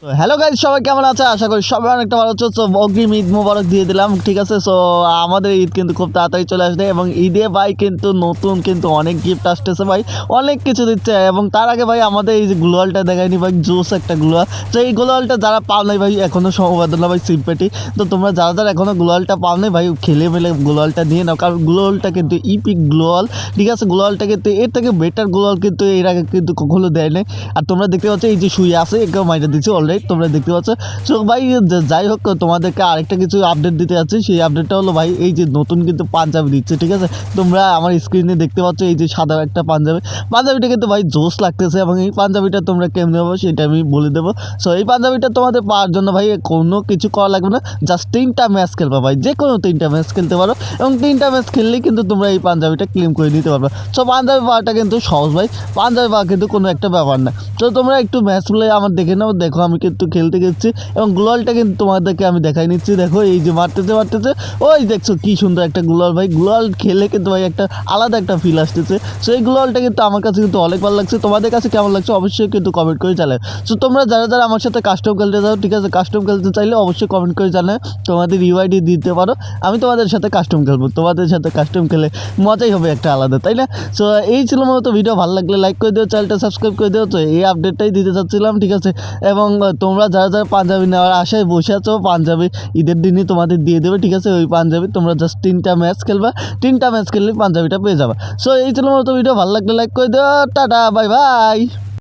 তো hello guys, সবাই কেমন আছে? আশা করি সবাই অনেকটা ভালো হচ্ছে। তো অগ্রিম ঈদ মোবারক দিয়ে দিলাম, ঠিক আছে। সো আমাদের ঈদ কিন্তু খুব তাড়াতাড়ি চলে আসবে এবং ঈদে ভাই কিন্তু নতুন কিন্তু অনেক গিফট আসতেছে ভাই, অনেক কিছু দিচ্ছে। এবং তার আগে ভাই আমাদের এই যে গ্লোয়ালটা দেখায়নি ভাই, জোস একটা গ্লোয়াল। তো এই গ্লোয়ালটা যারা পাও নাই ভাই এখনও সমবেদনা ভাই, সিম্পেটি। তো তোমরা যারা যারা এখনও গ্লোয়ালটা পাও নাই ভাই, খেলে মেলে গ্লোয়ালটা নিয়ে নাও, কারণ গ্লোয়ালটা কিন্তু ইপিক গ্লোয়াল, ঠিক আছে। গ্লোয়ালটা কিন্তু এর থেকে বেটার গ্লোয়াল কিন্তু এর আগে কিন্তু কখনো দেয় নাই। আর তোমরা দেখতে পাচ্ছ এই যে শুয়ে আছে, একেও মাইরে দিচ্ছি অলরেডি, তোমরা দেখতে পাচ্ছ। সো ভাই যাই হোক, তোমাদেরকে আরেকটা কিছু আপডেট দিতে যাচ্ছি। সেই আপডেটটা হলো ভাই এই যে নতুন কিন্তু পাঞ্জাবি দিচ্ছে, ঠিক আছে। তোমরা আমার স্ক্রিনে দেখতে পাচ্ছ এই যে সাদা একটা পাঞ্জাবিটা কিন্তু ভাই জোস লাগতেছে। এবং এই পাঞ্জাবিটা তোমরা কেমনে পাবো সেটা আমি বলে দেবো। সো এই পাঞ্জাবিটা তোমাদের পাওয়ার জন্য ভাই কোনো কিছু করা লাগবে না, জাস্ট 3টা ম্যাচ খেলবা ভাই, যে কোনো 3টা ম্যাচ খেলতে পারো। এবং 3টা ম্যাচ খেললেই কিন্তু তোমরা এই পাঞ্জাবিটা ক্লেম করে নিতে পারবে। সো পাঞ্জাবি পাওয়াটা কিন্তু সহজ ভাই, পাঞ্জাবি পাওয়া কিন্তু কোনো একটা ব্যাপার না। তো তোমরা একটু ম্যাচগুলো আমার দেখে নাও। দেখো আমি কিন্তু খেলতে গেছি এবং গ্লোয়ালটা কিন্তু তোমাদেরকে আমি দেখাই নিচ্ছি। দেখো এই যে মারতেছে, ওই দেখছো কি সুন্দর একটা গ্লোয়াল ভাই। গ্লোয়াল খেলে কিন্তু ভাই একটা আলাদা একটা ফিল আসতেছে। সো এই গ্লোয়ালটা কিন্তু আমার কাছে কিন্তু অনেক ভালো লাগছে। তোমাদের কাছে কেমন লাগছে অবশ্যই কিন্তু কমেন্ট করে জানাও। সো তোমরা যারা যারা আমার সাথে কাস্টম খেলতে চাও, ঠিক আছে, কাস্টম খেলতে চাইলে অবশ্যই কমেন্ট করে জানাও, তোমাদের ইউআইডি দিতে পারো, আমি তোমাদের সাথে কাস্টম খেলবো। তোমাদের সাথে কাস্টম খেলে মজাই হবে একটা আলাদা, তাই না? সো এই ছিল মূলত ভিডিও। ভালো লাগলে লাইক করে দিও, চ্যানেলটা সাবস্ক্রাইব করে দিও। তো এই আপডেটটাই দিতে চাচ্ছিলাম, ঠিক আছে। এবং তোমরা যারা যারা পাঞ্জাবি নেওয়ার আশায় বসে আছো, পাঞ্জাবি ঈদের দিনই তোমাদের দিয়ে দেবে, ঠিক আছে। ওই পাঞ্জাবি তোমরা জাস্ট 3টা ম্যাচ খেলবা, 3টা ম্যাচ খেললে পাঞ্জাবিটা পেয়ে যাবা। সো এই ছিল মূলত ভিডিও। ভালো লাগলে লাইক করে দিও। Tata, bye bye.